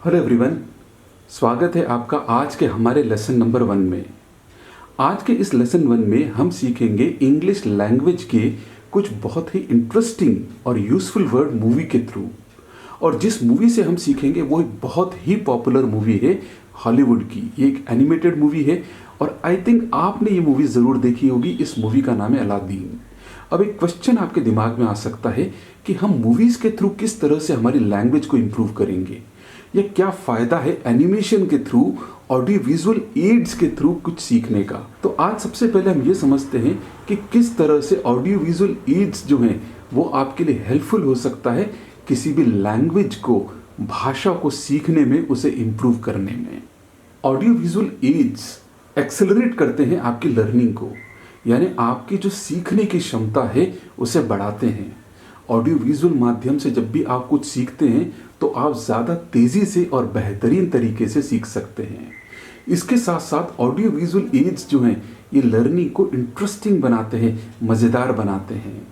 Hello everyone, स्वागत है आपका आज के हमारे लेसन नंबर 1 में। आज के इस लेसन 1 में हम सीखेंगे इंग्लिश लैंग्वेज के कुछ बहुत ही इंटरेस्टिंग और यूज़फुल वर्ड मूवी के थ्रू। और जिस मूवी से हम सीखेंगे वो एक बहुत ही पॉपुलर मूवी है हॉलीवुड की। ये एक एनिमेटेड मूवी है और आई थिंक आपने ये मूवी ज़रूर देखी होगी। इस मूवी का नाम है अलादीन। अब एक क्वेश्चन आपके दिमाग में आ सकता है कि हम मूवीज़ के थ्रू किस तरह से हमारी लैंग्वेज को इम्प्रूव करेंगे, या क्या फ़ायदा है एनिमेशन के थ्रू, ऑडियो विजुअल एड्स के थ्रू कुछ सीखने का। तो आज सबसे पहले हम ये समझते हैं कि किस तरह से ऑडियो विजुअल एड्स जो हैं वो आपके लिए हेल्पफुल हो सकता है किसी भी लैंग्वेज को, भाषा को सीखने में, उसे इम्प्रूव करने में। ऑडियो विजुअल एड्स एक्सेलरेट करते हैं आपकी लर्निंग को, यानी आपकी जो सीखने की क्षमता है उसे बढ़ाते हैं। ऑडियो विजुअल माध्यम से जब भी आप कुछ सीखते हैं तो आप ज़्यादा तेज़ी से और बेहतरीन तरीके से सीख सकते हैं। इसके साथ साथ ऑडियो विजुअल एड्स जो हैं ये लर्निंग को इंटरेस्टिंग बनाते हैं, मज़ेदार बनाते हैं।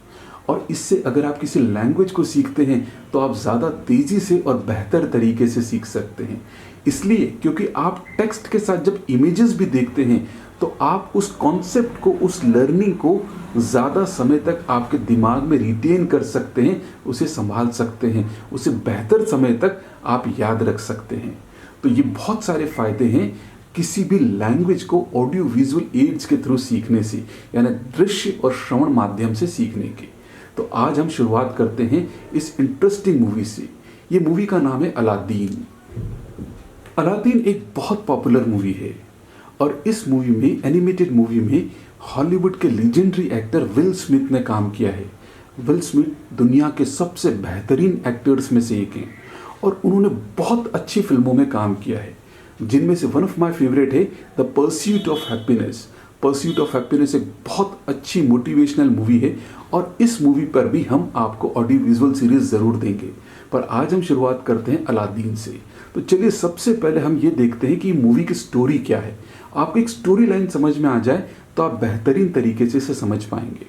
और इससे अगर आप किसी लैंग्वेज को सीखते हैं तो आप ज़्यादा तेज़ी से और बेहतर तरीके से सीख सकते हैं। इसलिए क्योंकि आप टेक्स्ट के साथ जब इमेजेस भी देखते हैं तो आप उस कॉन्सेप्ट को, उस लर्निंग को ज़्यादा समय तक आपके दिमाग में रिटेन कर सकते हैं, उसे संभाल सकते हैं, उसे बेहतर समय तक आप याद रख सकते हैं। तो ये बहुत सारे फ़ायदे हैं किसी भी लैंग्वेज को ऑडियो विजुअल एड्स के थ्रू सीखने से, यानी दृश्य और श्रवण माध्यम से सीखने के। तो आज हम शुरुआत करते हैं इस इंटरेस्टिंग मूवी से। ये मूवी का नाम है अलादीन। अलादीन एक बहुत पॉपुलर मूवी है और इस मूवी में, एनिमेटेड मूवी में, हॉलीवुड के लीजेंडरी एक्टर विल स्मिथ ने काम किया है। विल स्मिथ दुनिया के सबसे बेहतरीन एक्टर्स में से एक हैं और उन्होंने बहुत अच्छी फिल्मों में काम किया है, जिनमें से वन ऑफ माय फेवरेट है the pursuit of happiness. Pursuit of happiness एक बहुत अच्छी मोटिवेशनल मूवी है और इस मूवी पर भी हम आपको ऑडियो विजुअल सीरीज ज़रूर देंगे। पर आज हम शुरुआत करते हैं अलादीन से। तो चलिए सबसे पहले हम ये देखते हैं कि मूवी की स्टोरी क्या है। आपको एक स्टोरी लाइन समझ में आ जाए तो आप बेहतरीन तरीके से इसे समझ पाएंगे।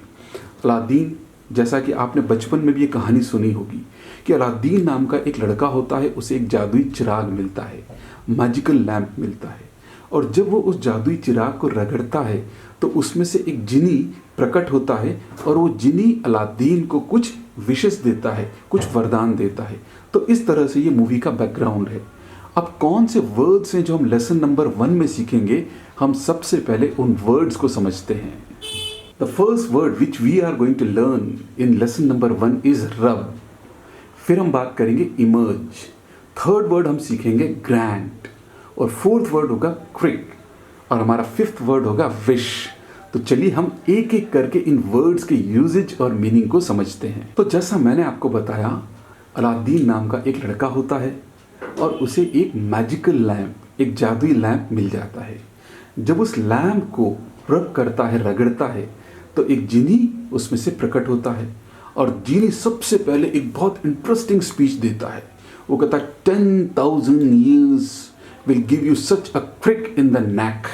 अलादीन, जैसा कि आपने बचपन में भी ये कहानी सुनी होगी कि अलादीन नाम का एक लड़का होता है, उसे एक जादुई चिराग मिलता है, मैजिकल लैम्प मिलता है। और जब वो उस जादुई चिराग को रगड़ता है तो उसमें से एक जिनी प्रकट होता है और वो जिनी अलादीन को कुछ विशेष देता है, कुछ वरदान देता है। तो इस तरह से ये मूवी का बैकग्राउंड है। अब कौन से वर्ड्स हैं जो हम लेसन नंबर 1 में सीखेंगे, हम सबसे पहले उन वर्ड्स को समझते हैं। The first word which we are going to learn in lesson number 1 is rub. फिर हम बात करेंगे इमर्ज। थर्ड वर्ड हम सीखेंगे ग्रैंट और फोर्थ वर्ड होगा क्विक और हमारा फिफ्थ वर्ड होगा विश। तो चलिए हम एक एक करके इन वर्ड्स के यूजेज और मीनिंग को समझते हैं। तो जैसा मैंने आपको बताया, अलादीन नाम का एक लड़का होता है और उसे एक मैजिकल लैम्प, एक जादुई लैम्प मिल जाता है। जब उस लैम्प को रब करता है, रगड़ता है, तो एक जिनी उसमें से प्रकट होता है और जिनी सबसे पहले एक बहुत इंटरेस्टिंग स्पीच देता है। वो कहता है 10,000 years will give you such a crick in the neck.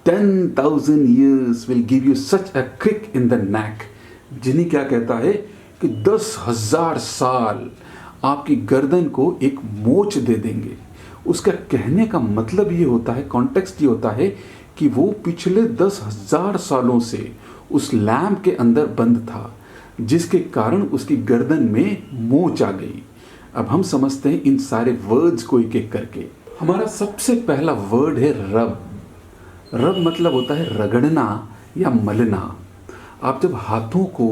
10,000 years will give you such a crick in the neck. जिनी क्या कहता है कि 10,000 साल आपकी गर्दन को एक मोच दे देंगे। उसका कहने का मतलब ये होता है, कॉन्टेक्स्ट ये होता है कि वो पिछले 10,000 सालों से उस लैम्प के अंदर बंद था, जिसके कारण उसकी गर्दन में मोच आ गई। अब हम समझते हैं इन सारे वर्ड्स को एक एक करके। हमारा सबसे पहला वर्ड है रब। रब मतलब होता है रगड़ना या मलना। आप जब हाथों को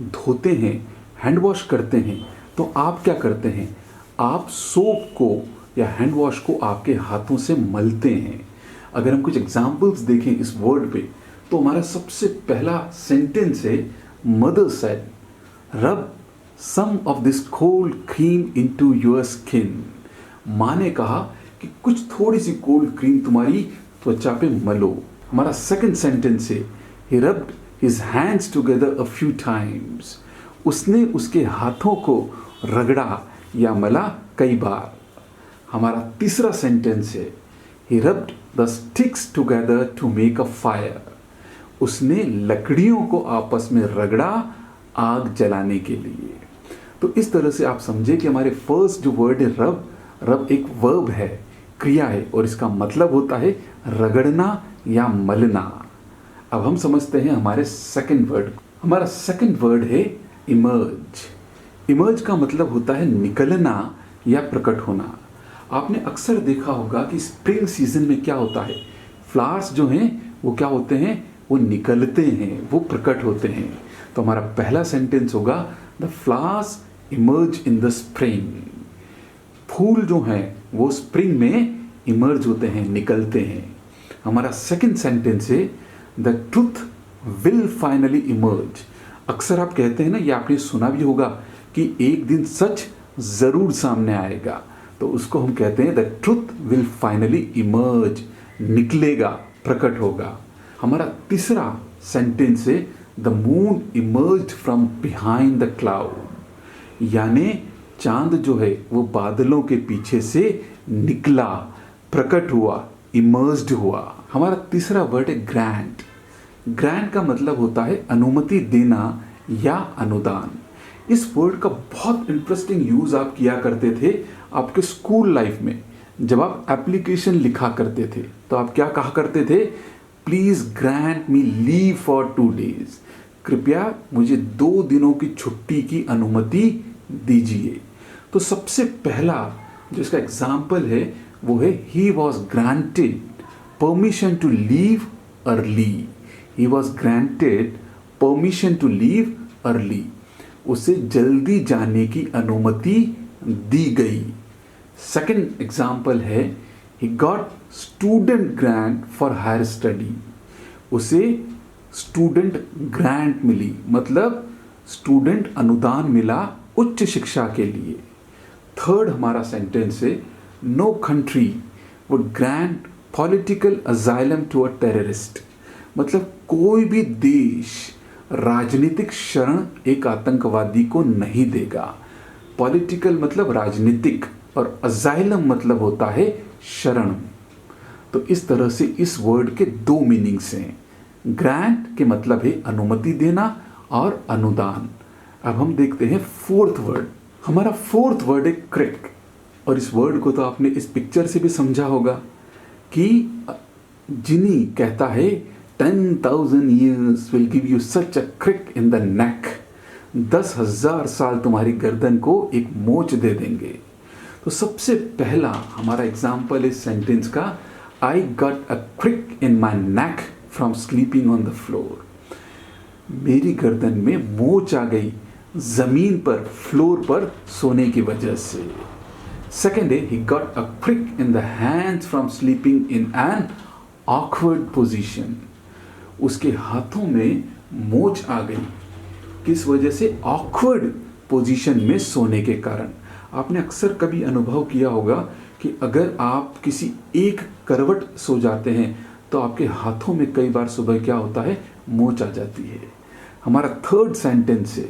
धोते हैं, हैंड वॉश करते हैं, तो आप क्या करते हैं? आप सोप को या हैंड वॉश को आपके हाथों से मलते हैं। अगर हम कुछ एग्जाम्पल्स देखें इस वर्ड पे, तो हमारा सबसे पहला सेंटेंस है mother said rub some of this cold cream into your skin. माँ ने कहा कि कुछ थोड़ी सी कोल्ड क्रीम तुम्हारी त्वचा पे मलो। हमारा सेकंड सेंटेंस है he rubbed his hands together a few times. उसने उसके हाथों को रगड़ा या मला कई बार। हमारा तीसरा सेंटेंस है he rubbed the sticks together to make a fire. उसने लकड़ियों को आपस में रगड़ा आग जलाने के लिए। तो इस तरह से आप समझे कि हमारे फर्स्ट जो वर्ड है रब, रब एक वर्ब है, क्रिया है, और इसका मतलब होता है रगड़ना या मलना। अब हम समझते हैं हमारे सेकंड वर्ड। हमारा सेकंड वर्ड है इमर्ज। इमर्ज का मतलब होता है निकलना या प्रकट होना। आपने अक्सर देखा होगा कि स्प्रिंग सीजन में क्या होता है, फ्लावर्स जो हैं वो क्या होते हैं, वो निकलते हैं, वो प्रकट होते हैं। तो हमारा पहला सेंटेंस होगा the flowers emerge in the spring. फूल जो हैं वो स्प्रिंग में इमर्ज होते हैं, निकलते हैं। हमारा सेकंड सेंटेंस है the truth will finally emerge. अक्सर आप कहते हैं ना, ये आपने सुना भी होगा कि एक दिन सच जरूर सामने आएगा, तो उसको हम कहते हैं the truth will finally emerge, निकलेगा, प्रकट होगा। हमारा तीसरा सेंटेंस है the moon emerged from behind the cloud, यानी चांद जो है वो बादलों के पीछे से निकला, प्रकट हुआ, इमर्ज्ड हुआ। हमारा तीसरा वर्ड है ग्रांट। ग्रांट का मतलब होता है अनुमति देना या अनुदान। इस वर्ड का बहुत इंटरेस्टिंग यूज आप किया करते थे आपके स्कूल लाइफ में। जब आप एप्लीकेशन लिखा करते थे तो आप क्या कहा करते थे, please grant me leave for 2 days, कृपया मुझे 2 दिनों की छुट्टी की अनुमति दीजिए। तो सबसे पहला जो इसका एग्जाम्पल है वो है he was granted permission to leave early. He was granted permission to leave early, उसे जल्दी जाने की अनुमति दी गई। सेकंड एग्जाम्पल है he got student grant for higher study, उसे स्टूडेंट ग्रांट मिली, मतलब स्टूडेंट अनुदान मिला उच्च शिक्षा के लिए। थर्ड हमारा सेंटेंस है no country would grant political asylum to a terrorist, मतलब कोई भी देश राजनीतिक शरण एक आतंकवादी को नहीं देगा। पॉलिटिकल मतलब राजनीतिक और अजाइलम मतलब होता है शरण। तो इस तरह से इस वर्ड के 2 मीनिंग्स हैं। ग्रांट के मतलब है अनुमति देना और अनुदान। अब हम देखते हैं फोर्थ वर्ड। हमारा फोर्थ वर्ड है क्रिक, और इस वर्ड को तो आपने इस पिक्चर से भी समझा होगा कि जिनी कहता है 10,000 years will give you such a crick in the neck, 10,000 साल तुम्हारी गर्दन को एक मोच दे देंगे। तो सबसे पहला हमारा एग्जाम्पल इस सेंटेंस का, I got a crick in my neck from sleeping on the floor, मेरी गर्दन में मोच आ गई जमीन पर, फ्लोर पर सोने की वजह से। सेकेंड है he got a crick in the hands from sleeping in an awkward position, उसके हाथों में मोच आ गई, किस वजह से, ऑकवर्ड पोजीशन में सोने के कारण। आपने अक्सर कभी अनुभव किया होगा कि अगर आप किसी एक करवट सो जाते हैं तो आपके हाथों में कई बार सुबह क्या होता है, मोच आ जाती है। हमारा थर्ड सेंटेंस है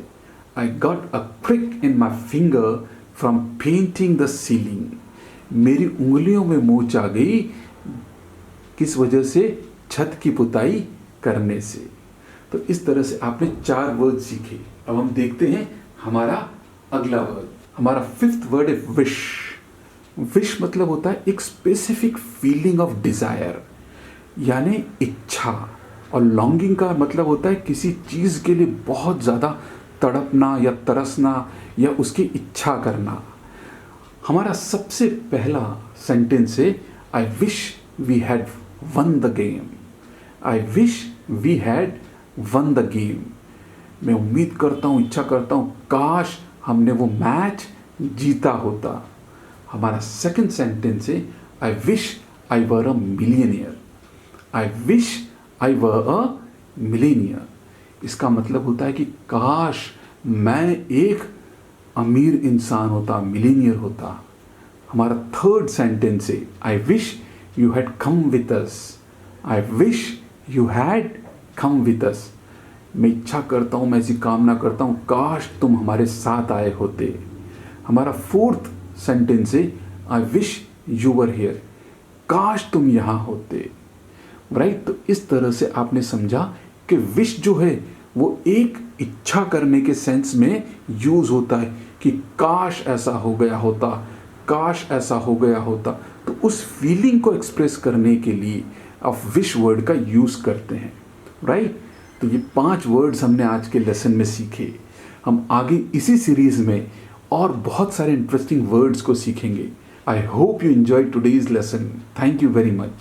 I got a crick in my finger from painting the ceiling, मेरी उंगलियों में मोच आ गई, किस वजह से, छत की पुताई करने से। तो इस तरह से आपने 4 वर्ड सीखे। अब हम देखते हैं हमारा अगला वर्ड। हमारा 5th वर्ड है विश। विश मतलब होता है एक स्पेसिफिक फीलिंग ऑफ डिजायर, यानी इच्छा, और लॉन्गिंग का मतलब होता है किसी चीज के लिए बहुत ज्यादा तड़पना या तरसना या उसकी इच्छा करना। हमारा सबसे पहला सेंटेंस है I wish we had won the game. I wish we had won the game, मैं उम्मीद करता हूँ, इच्छा करता हूँ काश हमने वो मैच जीता होता। हमारा सेकंड सेंटेंस है I wish I were a millionaire. I wish I were a millionaire, इसका मतलब होता है कि काश मैं एक अमीर इंसान होता, मिलियनियर होता। हमारा थर्ड सेंटेंस है I wish you had come with us. I wish you had come with us, मैं इच्छा करता हूँ, मैं ऐसी कामना करता हूँ काश तुम हमारे साथ आए होते। हमारा फोर्थ सेंटेंस है I wish you were here, काश तुम यहाँ होते। राइट, तो इस तरह से आपने समझा कि विश जो है वो एक इच्छा करने के सेंस में यूज होता है कि काश ऐसा हो गया होता, काश ऐसा हो गया होता, तो उस फीलिंग को एक्सप्रेस करने के लिए आप विश वर्ड का यूज़ करते हैं, राइट। तो ये 5 वर्ड्स हमने आज के लेसन में सीखे। हम आगे इसी सीरीज़ में और बहुत सारे इंटरेस्टिंग वर्ड्स को सीखेंगे। I hope you enjoy today's lesson. Thank you very much.